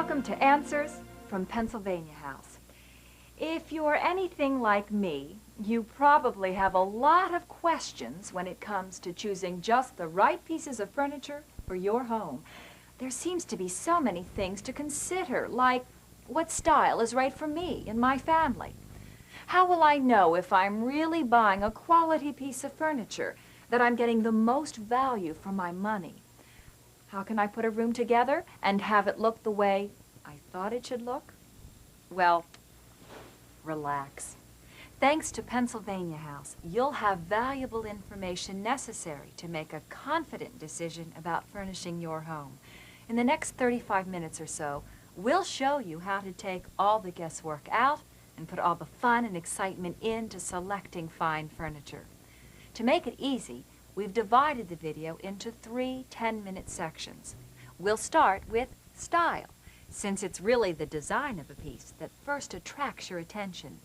Welcome to Answers from Pennsylvania House. If you're anything like me, you probably have a lot of questions when it comes to choosing just the right pieces of furniture for your home. There seems to be so many things to consider, like what style is right for me and my family. How will I know if I'm really buying a quality piece of furniture, that I'm getting the most value for my money? How can I put a room together and have it look the way I thought it should look? Well, relax. Thanks to Pennsylvania House, you'll have valuable information necessary to make a confident decision about furnishing your home. In the next 35 minutes or so, we'll show you how to take all the guesswork out and put all the fun and excitement into selecting fine furniture. To make it easy, we've divided the video into 3 10-minute sections. We'll start with style, since it's really the design of a piece that first attracts your attention.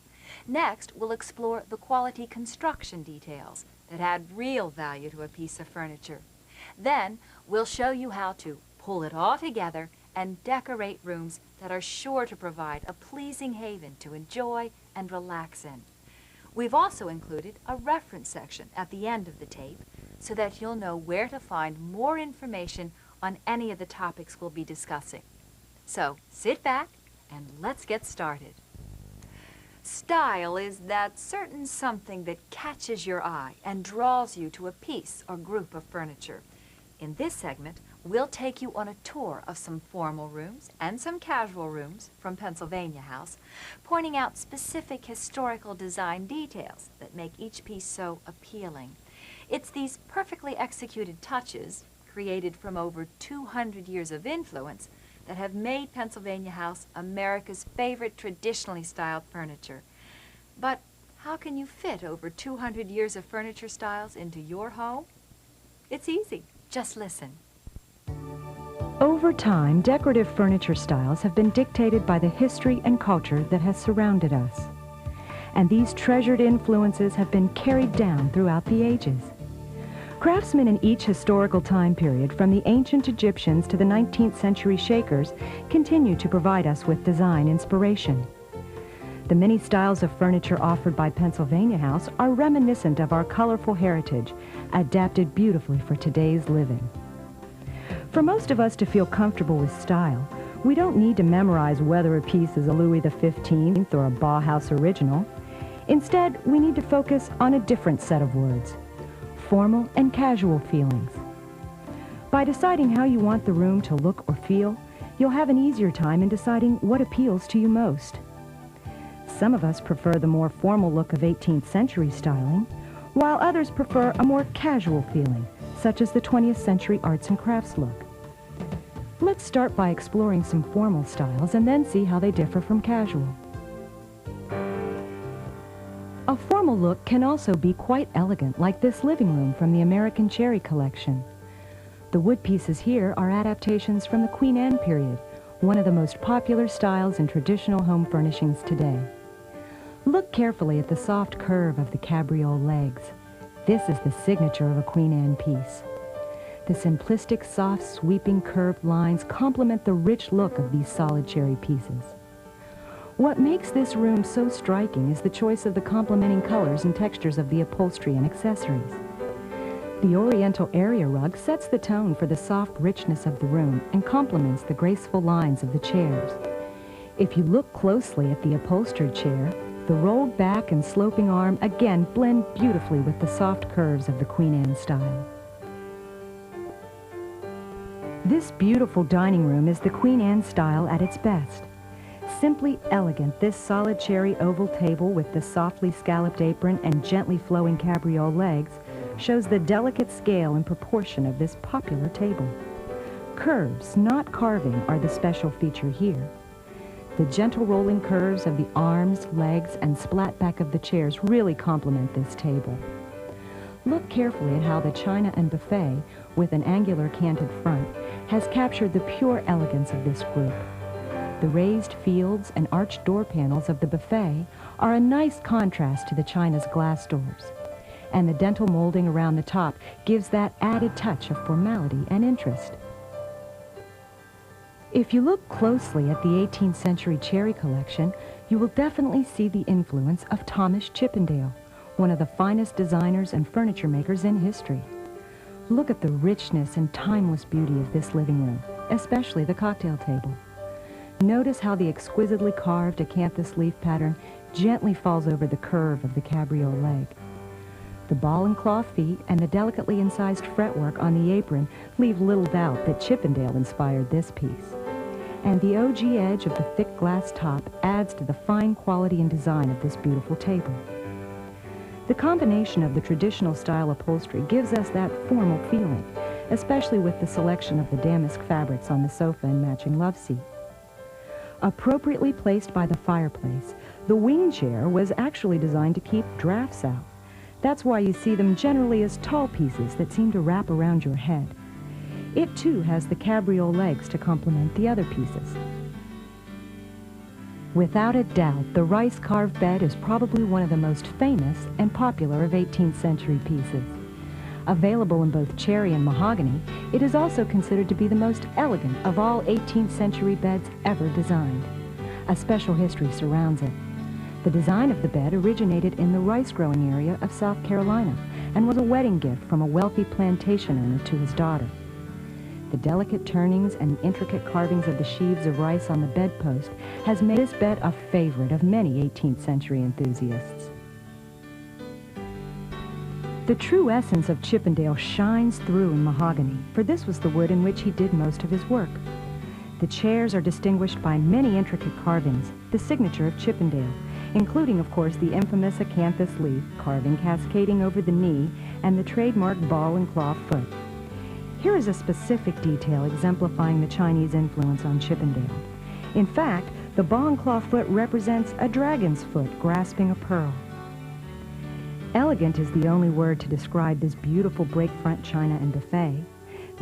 Next, we'll explore the quality construction details that add real value to a piece of furniture. Then, we'll show you how to pull it all together and decorate rooms that are sure to provide a pleasing haven to enjoy and relax in. We've also included a reference section at the end of the tape so that you'll know where to find more information on any of the topics we'll be discussing. So sit back and let's get started. Style is that certain something that catches your eye and draws you to a piece or group of furniture. In this segment, we'll take you on a tour of some formal rooms and some casual rooms from Pennsylvania House, pointing out specific historical design details that make each piece so appealing. It's these perfectly executed touches, created from over 200 years of influence, that have made Pennsylvania House America's favorite traditionally styled furniture. But how can you fit over 200 years of furniture styles into your home? It's easy. Just listen. Over time, decorative furniture styles have been dictated by the history and culture that has surrounded us. And these treasured influences have been carried down throughout the ages. Craftsmen in each historical time period, from the ancient Egyptians to the 19th century Shakers, continue to provide us with design inspiration. The many styles of furniture offered by Pennsylvania House are reminiscent of our colorful heritage, adapted beautifully for today's living. For most of us to feel comfortable with style, we don't need to memorize whether a piece is a Louis XV or a Bauhaus original. Instead, we need to focus on a different set of words: formal and casual feelings. By deciding how you want the room to look or feel, you'll have an easier time in deciding what appeals to you most. Some of us prefer the more formal look of 18th century styling, while others prefer a more casual feeling, such as the 20th century arts and crafts look. Let's start by exploring some formal styles and then see how they differ from casual. A formal look can also be quite elegant, like this living room from the American Cherry collection. The wood pieces here are adaptations from the Queen Anne period, one of the most popular styles in traditional home furnishings today. Look carefully at the soft curve of the cabriole legs. This is the signature of a Queen Anne piece. The simplistic, soft, sweeping, curved lines complement the rich look of these solid cherry pieces. What makes this room so striking is the choice of the complementing colors and textures of the upholstery and accessories. The Oriental area rug sets the tone for the soft richness of the room and complements the graceful lines of the chairs. If you look closely at the upholstered chair, the rolled back and sloping arm again blend beautifully with the soft curves of the Queen Anne style. This beautiful dining room is the Queen Anne style at its best. Simply elegant, this solid cherry oval table with the softly scalloped apron and gently flowing cabriole legs shows the delicate scale and proportion of this popular table. Curves, not carving, are the special feature here. The gentle rolling curves of the arms, legs, and splat back of the chairs really complement this table. Look carefully at how the china and buffet, with an angular canted front, has captured the pure elegance of this group. The raised fields and arched door panels of the buffet are a nice contrast to the china's glass doors, and the dental molding around the top gives that added touch of formality and interest. If you look closely at the 18th century cherry collection, you will definitely see the influence of Thomas Chippendale, one of the finest designers and furniture makers in history. Look at the richness and timeless beauty of this living room, especially the cocktail table. Notice how the exquisitely carved acanthus leaf pattern gently falls over the curve of the cabriole leg. The ball and claw feet and the delicately incised fretwork on the apron leave little doubt that Chippendale inspired this piece. And the OG edge of the thick glass top adds to the fine quality and design of this beautiful table. The combination of the traditional style upholstery gives us that formal feeling, especially with the selection of the damask fabrics on the sofa and matching love seat. Appropriately placed by the fireplace, the wing chair was actually designed to keep drafts out. That's why you see them generally as tall pieces that seem to wrap around your head. It too has the cabriole legs to complement the other pieces. Without a doubt, the rice carved bed is probably one of the most famous and popular of 18th century pieces. Available in both cherry and mahogany, it is also considered to be the most elegant of all 18th century beds ever designed. A special history surrounds it. The design of the bed originated in the rice-growing area of South Carolina and was a wedding gift from a wealthy plantation owner to his daughter. The delicate turnings and intricate carvings of the sheaves of rice on the bedpost has made this bed a favorite of many 18th century enthusiasts. The true essence of Chippendale shines through in mahogany, for this was the wood in which he did most of his work. The chairs are distinguished by many intricate carvings, the signature of Chippendale, including, of course, the infamous acanthus leaf carving cascading over the knee and the trademark ball and claw foot. Here is a specific detail exemplifying the Chinese influence on Chippendale. In fact, the ball and claw foot represents a dragon's foot grasping a pearl. Elegant is the only word to describe this beautiful break front china and buffet.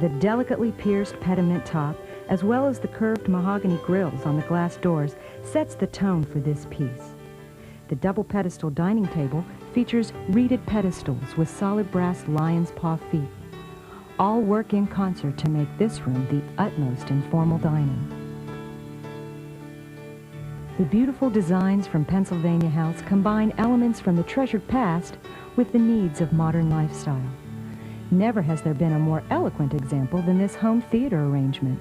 The delicately pierced pediment top, as well as the curved mahogany grills on the glass doors, sets the tone for this piece. The double pedestal dining table features reeded pedestals with solid brass lion's paw feet. All work in concert to make this room the utmost in formal dining. The beautiful designs from Pennsylvania House combine elements from the treasured past with the needs of modern lifestyle. Never has there been a more eloquent example than this home theater arrangement.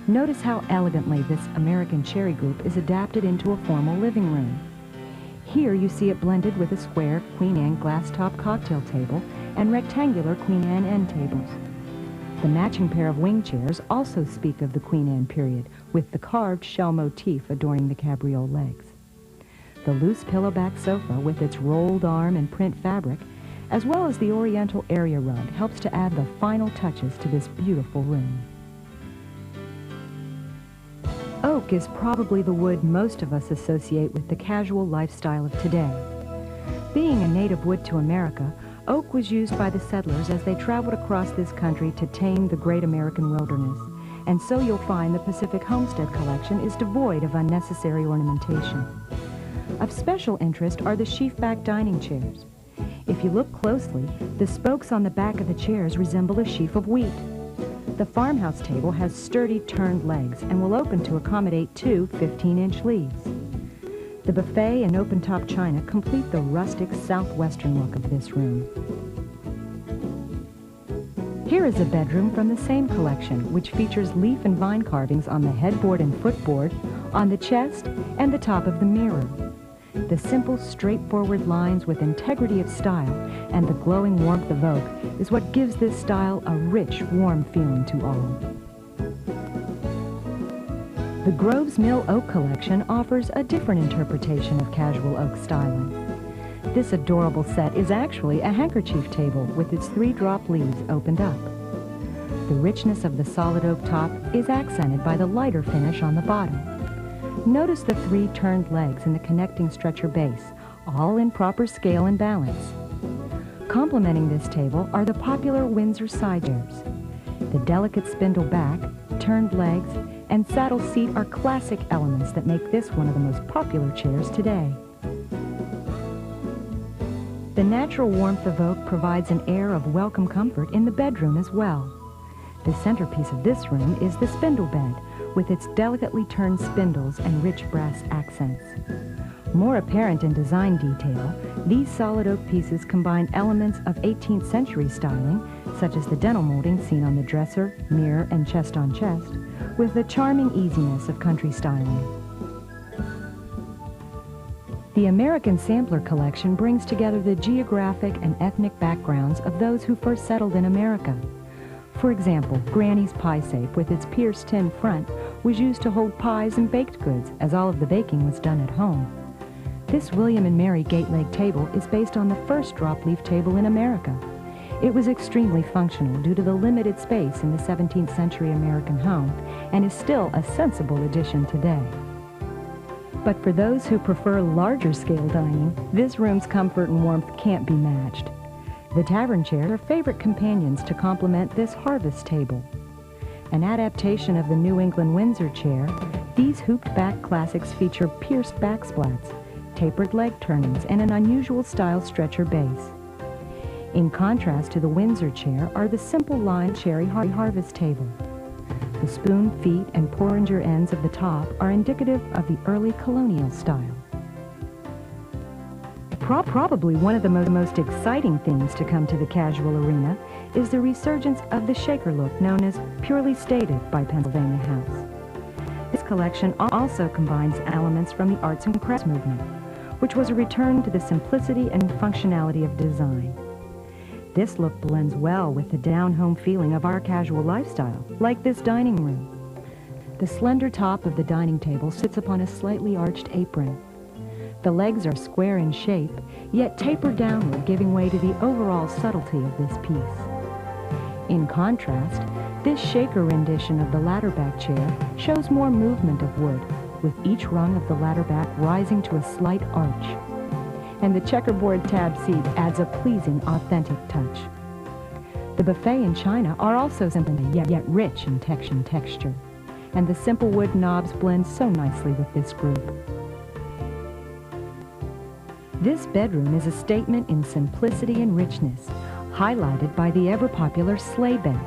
Notice how elegantly this American cherry group is adapted into a formal living room. Here you see it blended with a square Queen Anne glass-top cocktail table and rectangular Queen Anne end tables. The matching pair of wing chairs also speak of the Queen Anne period, with the carved shell motif adorning the cabriole legs. The loose pillowback sofa with its rolled arm and print fabric, as well as the oriental area rug, helps to add the final touches to this beautiful room. Oak is probably the wood most of us associate with the casual lifestyle of today. Being a native wood to America, oak was used by the settlers as they traveled across this country to tame the great American wilderness, and so you'll find the Pacific Homestead collection is devoid of unnecessary ornamentation. Of special interest are the sheaf-back dining chairs. If you look closely, the spokes on the back of the chairs resemble a sheaf of wheat. The farmhouse table has sturdy turned legs and will open to accommodate two 15-inch leaves. The buffet and open-top china complete the rustic southwestern look of this room. Here is a bedroom from the same collection, which features leaf and vine carvings on the headboard and footboard, on the chest, and the top of the mirror. The simple, straightforward lines with integrity of style and the glowing warmth of oak is what gives this style a rich, warm feeling to all. The Groves Mill Oak Collection offers a different interpretation of casual oak styling. This adorable set is actually a handkerchief table with its 3-drop leaves opened up. The richness of the solid oak top is accented by the lighter finish on the bottom. Notice the 3 turned legs in the connecting stretcher base, all in proper scale and balance. Complementing this table are the popular Windsor side chairs. The delicate spindle back, turned legs, and saddle seat are classic elements that make this one of the most popular chairs today. The natural warmth of oak provides an air of welcome comfort in the bedroom as well. The centerpiece of this room is the spindle bed, with its delicately turned spindles and rich brass accents. More apparent in design detail, these solid oak pieces combine elements of 18th century styling, such as the dentil molding seen on the dresser, mirror, and chest on chest, with the charming easiness of country styling. The American Sampler Collection brings together the geographic and ethnic backgrounds of those who first settled in America. For example, Granny's pie safe with its pierced tin front was used to hold pies and baked goods, as all of the baking was done at home. This William and Mary gate leg table is based on the first drop leaf table in America. It was extremely functional due to the limited space in the 17th century American home and is still a sensible addition today. But for those who prefer larger scale dining, this room's comfort and warmth can't be matched. The tavern chairs are favorite companions to complement this harvest table. An adaptation of the New England Windsor chair, these hooped back classics feature pierced back splats, tapered leg turnings, and an unusual style stretcher base. In contrast to the Windsor chair are the simple line cherry harvest table. The spoon, feet, and porringer ends of the top are indicative of the early colonial style. Probably one of the most exciting things to come to the casual arena is the resurgence of the shaker look known as Purely Stated by Pennsylvania House. This collection also combines elements from the arts and crafts movement, which was a return to the simplicity and functionality of design. This look blends well with the down-home feeling of our casual lifestyle, like this dining room. The slender top of the dining table sits upon a slightly arched apron. The legs are square in shape, yet taper downward, giving way to the overall subtlety of this piece. In contrast, this shaker rendition of the ladderback chair shows more movement of wood, with each rung of the ladderback rising to a slight arch. And the checkerboard tab seat adds a pleasing, authentic touch. The buffet and china are also simple yet rich in texture, and the simple wood knobs blend so nicely with this group. This bedroom is a statement in simplicity and richness, highlighted by the ever-popular sleigh bed.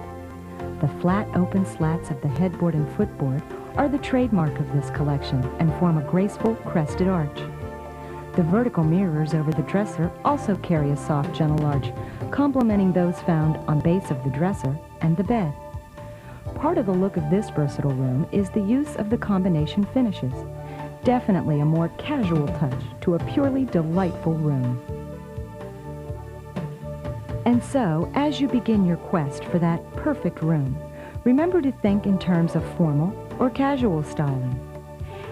The flat open slats of the headboard and footboard are the trademark of this collection and form a graceful crested arch. The vertical mirrors over the dresser also carry a soft, gentle arch, complementing those found on base of the dresser and the bed. Part of the look of this versatile room is the use of the combination finishes. Definitely a more casual touch to a purely delightful room. And so, as you begin your quest for that perfect room, remember to think in terms of formal or casual styling.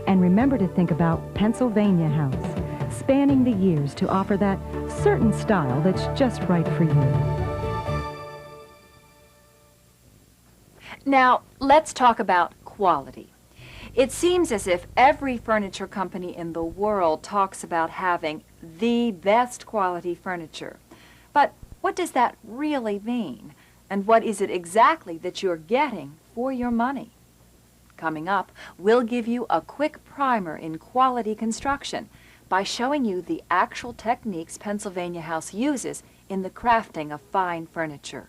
And remember to think about Pennsylvania House, spanning the years to offer that certain style that's just right for you. Now, let's talk about quality. It seems as if every furniture company in the world talks about having the best quality furniture. But what does that really mean? And what is it exactly that you're getting for your money? Coming up, we'll give you a quick primer in quality construction by showing you the actual techniques Pennsylvania House uses in the crafting of fine furniture.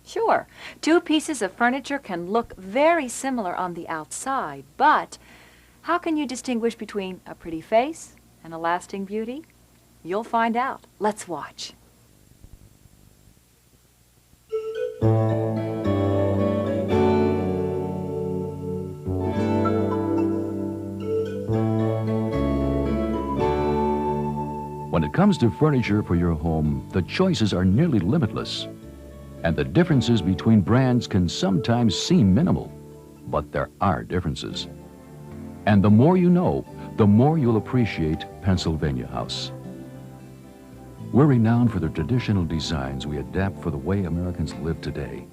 Sure, two pieces of furniture can look very similar on the outside, but how can you distinguish between a pretty face and a lasting beauty? You'll find out. Let's watch. When it comes to furniture for your home, the choices are nearly limitless. And the differences between brands can sometimes seem minimal, but there are differences. And the more you know, the more you'll appreciate Pennsylvania House. We're renowned for the traditional designs we adapt for the way Americans live today.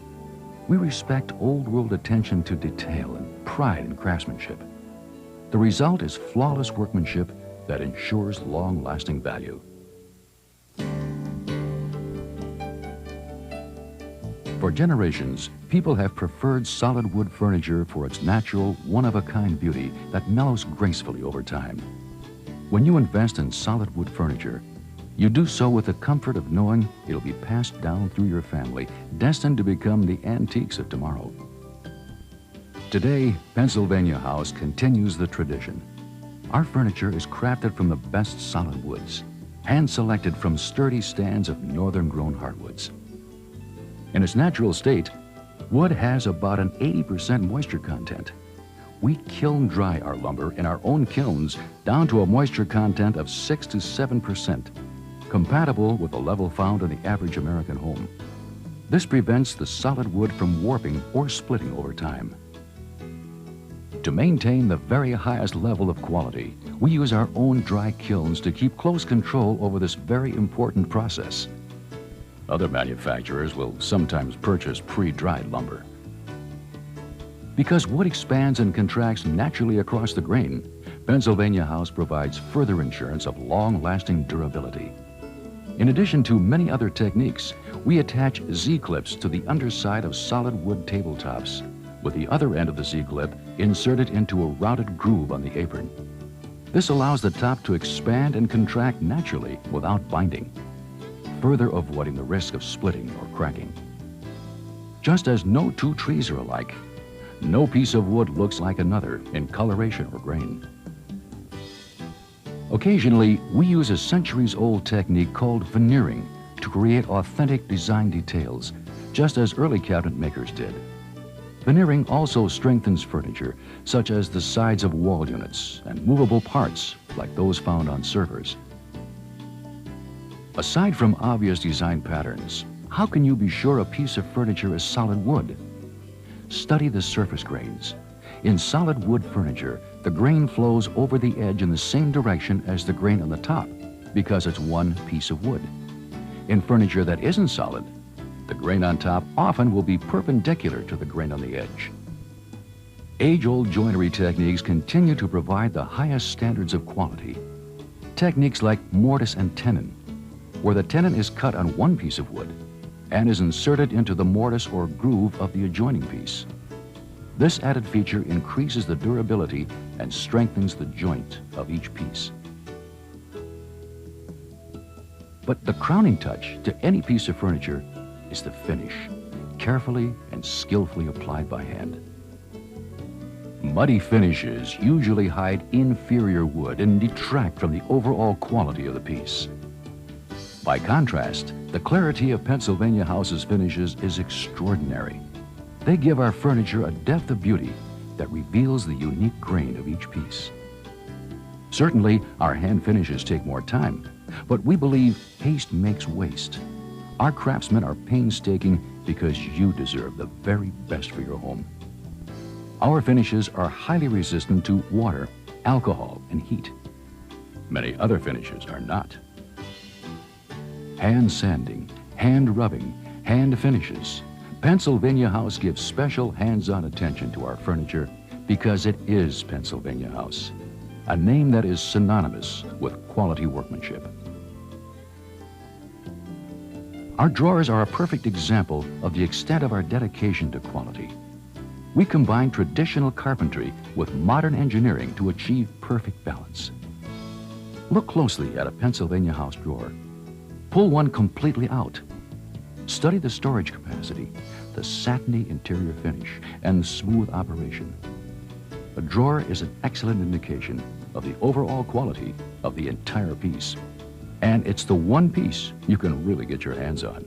We respect old-world attention to detail and pride in craftsmanship. The result is flawless workmanship that ensures long-lasting value. For generations, people have preferred solid wood furniture for its natural, one-of-a-kind beauty that mellows gracefully over time. When you invest in solid wood furniture, you do so with the comfort of knowing it'll be passed down through your family, destined to become the antiques of tomorrow. Today, Pennsylvania House continues the tradition. Our furniture is crafted from the best solid woods, hand-selected from sturdy stands of northern-grown hardwoods. In its natural state, wood has about an 80% moisture content. We kiln dry our lumber in our own kilns down to a moisture content of 6 to 7%, compatible with the level found in the average American home. This prevents the solid wood from warping or splitting over time. To maintain the very highest level of quality, we use our own dry kilns to keep close control over this very important process. Other manufacturers will sometimes purchase pre-dried lumber. Because wood expands and contracts naturally across the grain, Pennsylvania House provides further assurance of long-lasting durability. In addition to many other techniques, we attach Z-clips to the underside of solid wood tabletops, with the other end of the Z-clip inserted into a routed groove on the apron. This allows the top to expand and contract naturally without binding, further avoiding the risk of splitting or cracking. Just as no two trees are alike, no piece of wood looks like another in coloration or grain. Occasionally, we use a centuries-old technique called veneering to create authentic design details, just as early cabinet makers did. Veneering also strengthens furniture, such as the sides of wall units and movable parts like those found on servers. Aside from obvious design patterns, how can you be sure a piece of furniture is solid wood? Study the surface grains. In solid wood furniture, the grain flows over the edge in the same direction as the grain on the top because it's one piece of wood. In furniture that isn't solid, the grain on top often will be perpendicular to the grain on the edge. Age-old joinery techniques continue to provide the highest standards of quality. Techniques like mortise and tenon, where the tenon is cut on one piece of wood and is inserted into the mortise or groove of the adjoining piece. This added feature increases the durability and strengthens the joint of each piece. But the crowning touch to any piece of furniture is the finish, carefully and skillfully applied by hand. Muddy finishes usually hide inferior wood and detract from the overall quality of the piece. By contrast, the clarity of Pennsylvania House's finishes is extraordinary. They give our furniture a depth of beauty that reveals the unique grain of each piece. Certainly, our hand finishes take more time, but we believe haste makes waste. Our craftsmen are painstaking because you deserve the very best for your home. Our finishes are highly resistant to water, alcohol, and heat. Many other finishes are not. Hand sanding, hand rubbing, hand finishes. Pennsylvania House gives special hands-on attention to our furniture because it is Pennsylvania House, a name that is synonymous with quality workmanship. Our drawers are a perfect example of the extent of our dedication to quality. We combine traditional carpentry with modern engineering to achieve perfect balance. Look closely at a Pennsylvania House drawer. Pull one completely out. Study the storage capacity, the satiny interior finish, and smooth operation. A drawer is an excellent indication of the overall quality of the entire piece. And it's the one piece you can really get your hands on.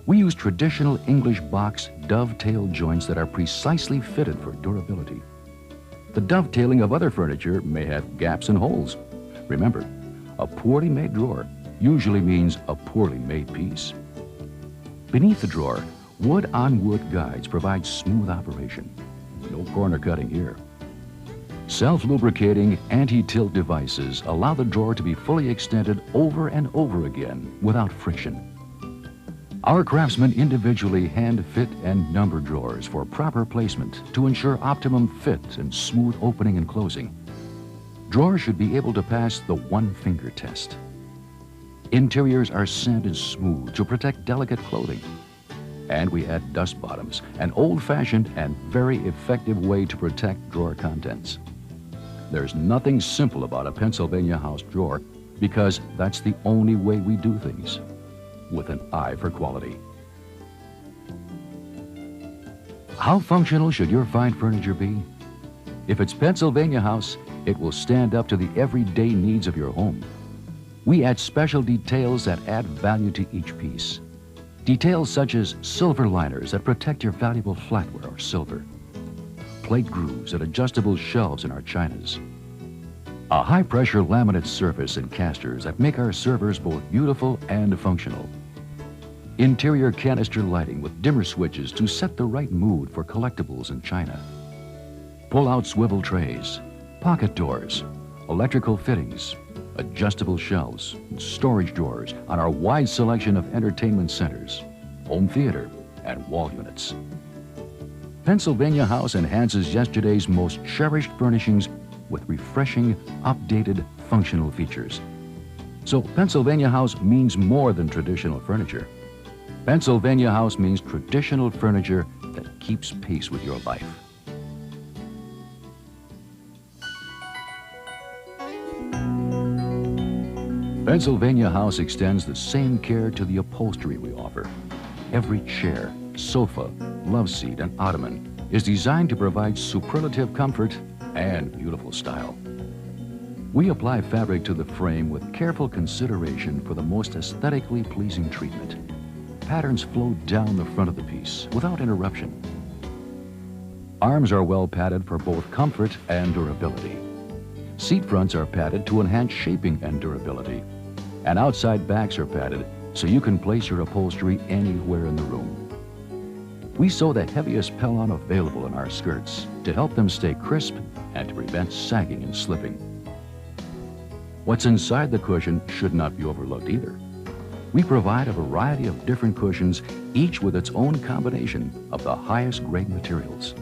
We use traditional English box dovetail joints that are precisely fitted for durability. The dovetailing of other furniture may have gaps and holes. Remember, a poorly made drawer usually means a poorly made piece. Beneath the drawer, wood-on-wood guides provide smooth operation. No corner cutting here. Self-lubricating anti-tilt devices allow the drawer to be fully extended over and over again without friction. Our craftsmen individually hand-fit and number drawers for proper placement to ensure optimum fit and smooth opening and closing. Drawers should be able to pass the one-finger test. Interiors are sanded smooth to protect delicate clothing. And we add dust bottoms, an old-fashioned and very effective way to protect drawer contents. There's nothing simple about a Pennsylvania House drawer because that's the only way we do things, with an eye for quality. How functional should your fine furniture be? If it's Pennsylvania House, it will stand up to the everyday needs of your home. We add special details that add value to each piece. Details such as silver liners that protect your valuable flatware or silver, plate grooves and adjustable shelves in our chinas, a high-pressure laminate surface and casters that make our servers both beautiful and functional, interior canister lighting with dimmer switches to set the right mood for collectibles and china, pull-out swivel trays, pocket doors, electrical fittings, adjustable shelves, and storage drawers on our wide selection of entertainment centers, home theater, and wall units. Pennsylvania House enhances yesterday's most cherished furnishings with refreshing, updated, functional features. So Pennsylvania House means more than traditional furniture. Pennsylvania House means traditional furniture that keeps pace with your life. Pennsylvania House extends the same care to the upholstery we offer. Every chair, sofa, love seat, and ottoman is designed to provide superlative comfort and beautiful style. We apply fabric to the frame with careful consideration for the most aesthetically pleasing treatment. Patterns flow down the front of the piece without interruption. Arms are well padded for both comfort and durability. Seat fronts are padded to enhance shaping and durability. And outside backs are padded so you can place your upholstery anywhere in the room. We sew the heaviest Pellon available in our skirts to help them stay crisp and to prevent sagging and slipping. What's inside the cushion should not be overlooked either. We provide a variety of different cushions, each with its own combination of the highest grade materials.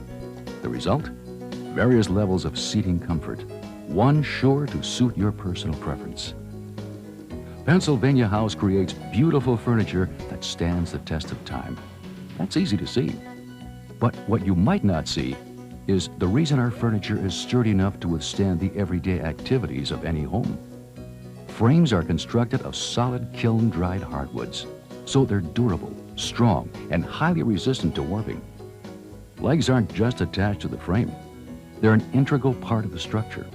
The result? Various levels of seating comfort, one sure to suit your personal preference. Pennsylvania House creates beautiful furniture that stands the test of time. That's easy to see. But what you might not see is the reason our furniture is sturdy enough to withstand the everyday activities of any home. Frames are constructed of solid kiln-dried hardwoods, so they're durable, strong, and highly resistant to warping. Legs aren't just attached to the frame. They're an integral part of the structure.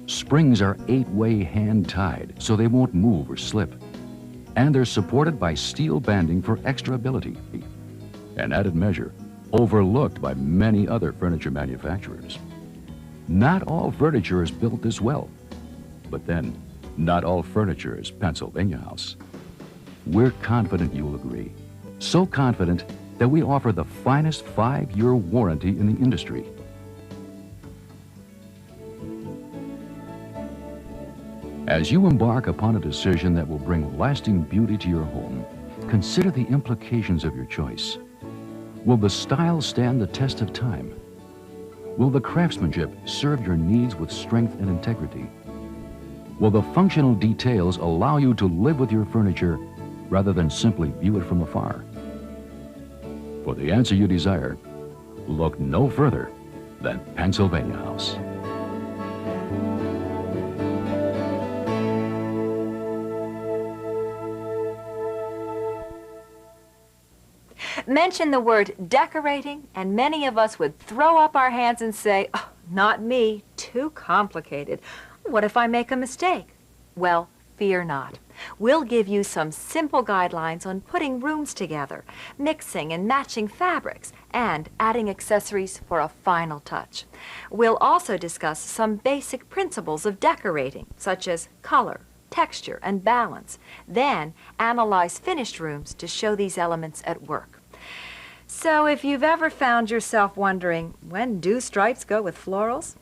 Springs are 8-way hand-tied so they won't move or slip. And they're supported by steel banding for extra ability. An added measure, overlooked by many other furniture manufacturers. Not all furniture is built this well, but then not all furniture is Pennsylvania House. We're confident you'll agree. So confident that we offer the finest 5-year warranty in the industry. As you embark upon a decision that will bring lasting beauty to your home, consider the implications of your choice. Will the style stand the test of time? Will the craftsmanship serve your needs with strength and integrity? Will the functional details allow you to live with your furniture rather than simply view it from afar? For the answer you desire, look no further than Pennsylvania House. Mention the word decorating, and many of us would throw up our hands and say, "Oh, not me, too complicated. What if I make a mistake?" Well, fear not. We'll give you some simple guidelines on putting rooms together, mixing and matching fabrics, and adding accessories for a final touch. We'll also discuss some basic principles of decorating, such as color, texture, and balance. Then analyze finished rooms to show these elements at work. So if you've ever found yourself wondering, when do stripes go with florals?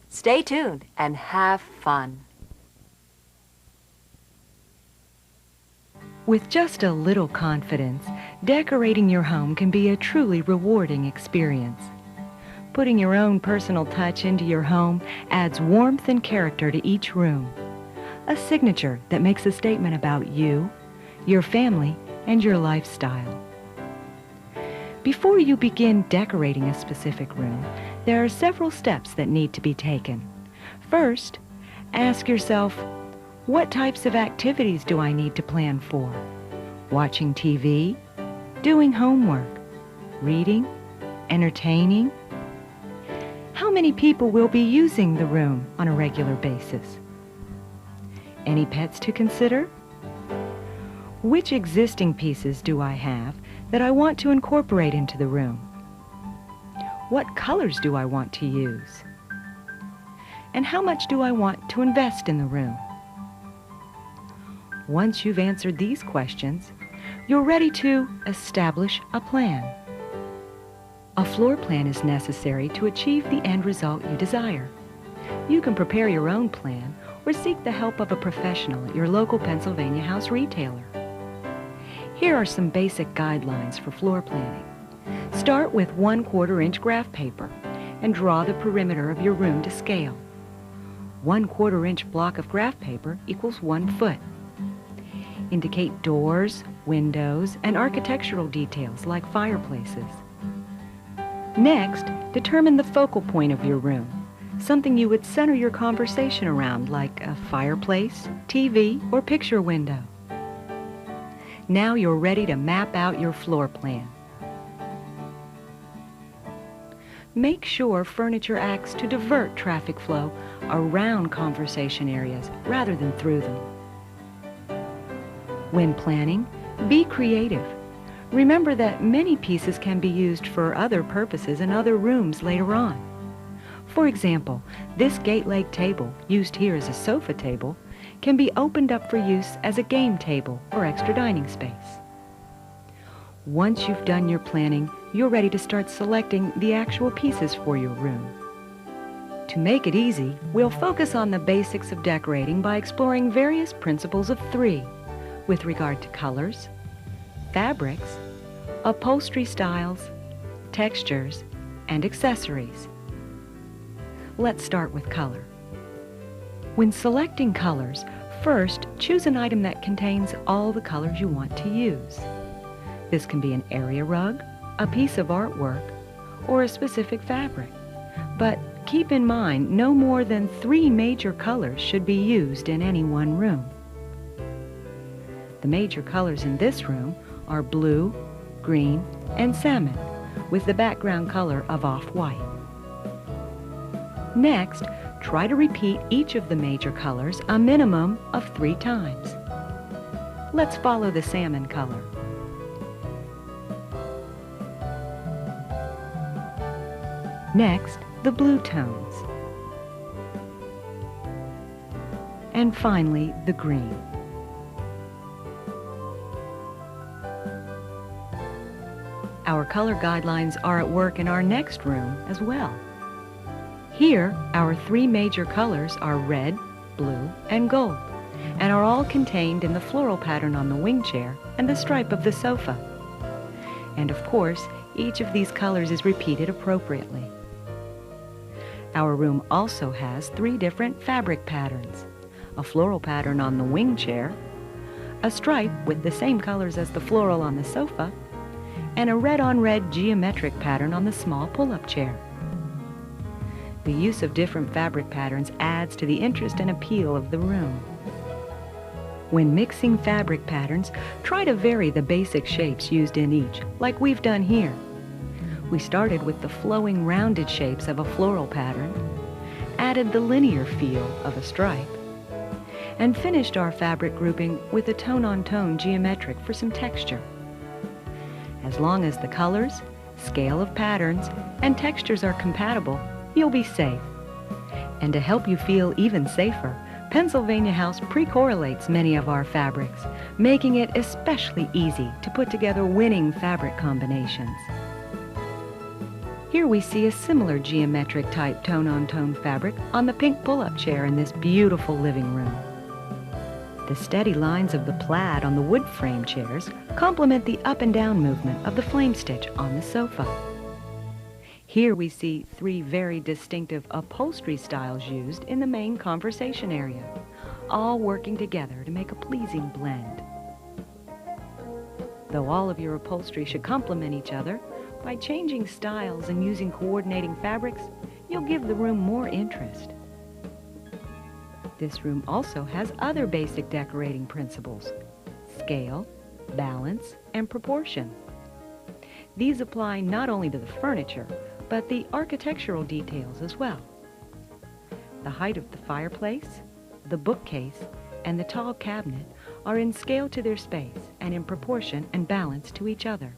Stay tuned and have fun. With just a little confidence, decorating your home can be a truly rewarding experience. Putting your own personal touch into your home adds warmth and character to each room. A signature that makes a statement about you, your family, and your lifestyle. Before you begin decorating a specific room, there are several steps that need to be taken. First, ask yourself, what types of activities do I need to plan for? Watching TV, doing homework, reading, Entertaining? How many people will be using the room on a regular basis? Any pets to consider? Which existing pieces do I have that I want to incorporate into the room? What colors do I want to use? And how much do I want to invest in the room? Once you've answered these questions, you're ready to establish a plan. A floor plan is necessary to achieve the end result you desire. You can prepare your own plan or seek the help of a professional at your local Pennsylvania House retailer. Here are some basic guidelines for floor planning. Start with 1/4 inch graph paper and draw the perimeter of your room to scale. 1/4 inch block of graph paper equals 1 foot. Indicate doors, windows, and architectural details like fireplaces. Next, determine the focal point of your room, something you would center your conversation around like a fireplace, TV, or picture window. Now you're ready to map out your floor plan. Make sure furniture acts to divert traffic flow around conversation areas rather than through them. When planning, be creative. Remember that many pieces can be used for other purposes in other rooms later on. For example, this gate leg table, used here as a sofa table, can be opened up for use as a game table or extra dining space. Once you've done your planning, you're ready to start selecting the actual pieces for your room. To make it easy, we'll focus on the basics of decorating by exploring various principles of 3 with regard to colors, fabrics, upholstery styles, textures, and accessories. Let's start with color. When selecting colors, first choose an item that contains all the colors you want to use. This can be an area rug, a piece of artwork, or a specific fabric. But keep in mind, no more than 3 major colors should be used in any one room. The major colors in this room are blue, green, and salmon, with the background color of off-white. Next, try to repeat each of the major colors a minimum of 3 times. Let's follow the salmon color. Next, the blue tones. And finally, the green. Our color guidelines are at work in our next room as well. Here, our 3 major colors are red, blue, and gold, and are all contained in the floral pattern on the wing chair and the stripe of the sofa. And of course, each of these colors is repeated appropriately. Our room also has 3 different fabric patterns: a floral pattern on the wing chair, a stripe with the same colors as the floral on the sofa, and a red-on-red geometric pattern on the small pull-up chair. The use of different fabric patterns adds to the interest and appeal of the room. When mixing fabric patterns, try to vary the basic shapes used in each, like we've done here. We started with the flowing rounded shapes of a floral pattern, added the linear feel of a stripe, and finished our fabric grouping with a tone-on-tone geometric for some texture. As long as the colors, scale of patterns, and textures are compatible, you'll be safe. And to help you feel even safer, Pennsylvania House pre-correlates many of our fabrics, making it especially easy to put together winning fabric combinations. Here we see a similar geometric type tone-on-tone fabric on the pink pull-up chair in this beautiful living room. The steady lines of the plaid on the wood frame chairs complement the up and down movement of the flame stitch on the sofa. Here we see 3 very distinctive upholstery styles used in the main conversation area, all working together to make a pleasing blend. Though all of your upholstery should complement each other, by changing styles and using coordinating fabrics, you'll give the room more interest. This room also has other basic decorating principles: scale, balance, and proportion. These apply not only to the furniture, but the architectural details as well. The height of the fireplace, the bookcase, and the tall cabinet are in scale to their space and in proportion and balance to each other.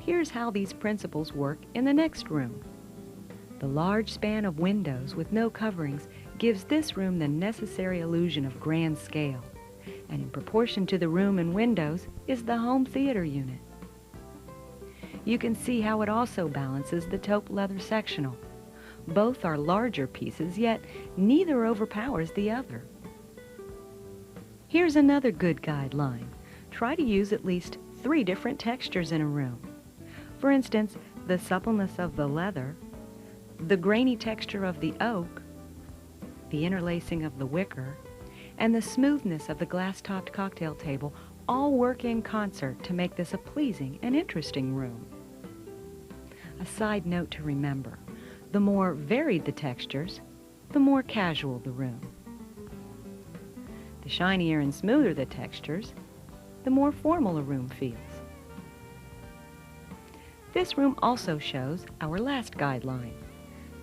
Here's how these principles work in the next room. The large span of windows with no coverings gives this room the necessary illusion of grand scale, and in proportion to the room and windows is the home theater unit. You can see how it also balances the taupe leather sectional. Both are larger pieces, yet neither overpowers the other. Here's another good guideline. Try to use at least 3 different textures in a room. For instance, the suppleness of the leather, the grainy texture of the oak, the interlacing of the wicker, and the smoothness of the glass-topped cocktail table all work in concert to make this a pleasing and interesting room. A side note to remember, the more varied the textures, the more casual the room. The shinier and smoother the textures, the more formal a room feels. This room also shows our last guideline,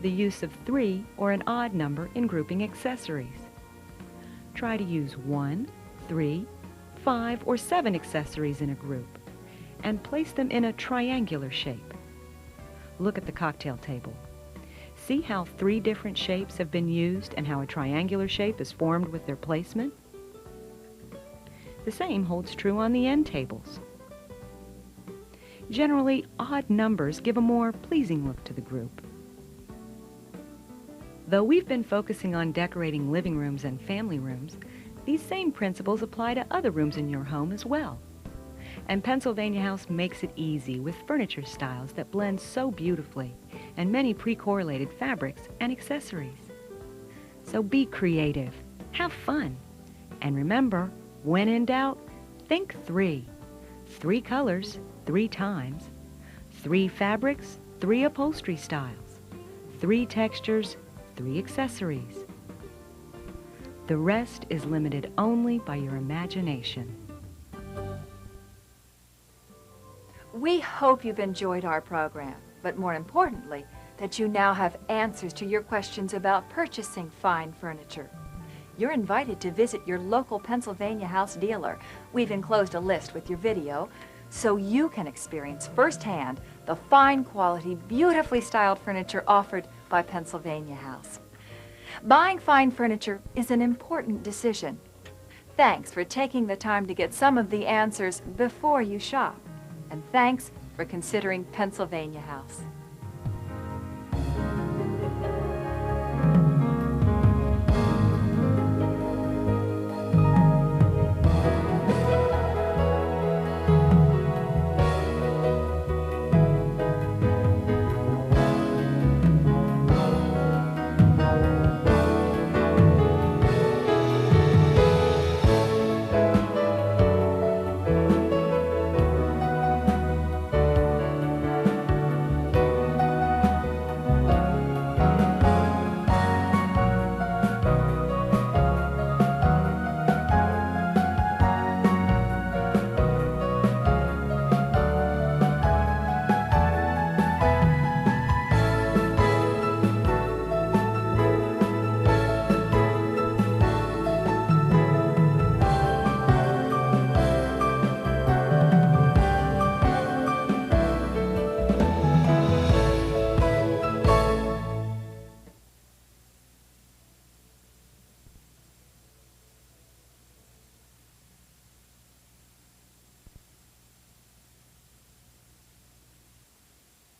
the use of 3 or an odd number in grouping accessories. Try to use 1, 3, 5, or 7 accessories in a group and place them in a triangular shape. Look at the cocktail table. See how 3 different shapes have been used and how a triangular shape is formed with their placement? The same holds true on the end tables. Generally, odd numbers give a more pleasing look to the group. Though we've been focusing on decorating living rooms and family rooms, these same principles apply to other rooms in your home as well. And Pennsylvania House makes it easy with furniture styles that blend so beautifully and many pre-correlated fabrics and accessories. So be creative, have fun, and remember, when in doubt, think 3. 3 colors, 3 times, 3 fabrics, 3 upholstery styles, 3 textures, 3 accessories. The rest is limited only by your imagination. We hope you've enjoyed our program, but more importantly, that you now have answers to your questions about purchasing fine furniture. You're invited to visit your local Pennsylvania House dealer. We've enclosed a list with your video so you can experience firsthand the fine quality, beautifully styled furniture offered by Pennsylvania House. Buying fine furniture is an important decision. Thanks for taking the time to get some of the answers before you shop. And thanks for considering Pennsylvania House.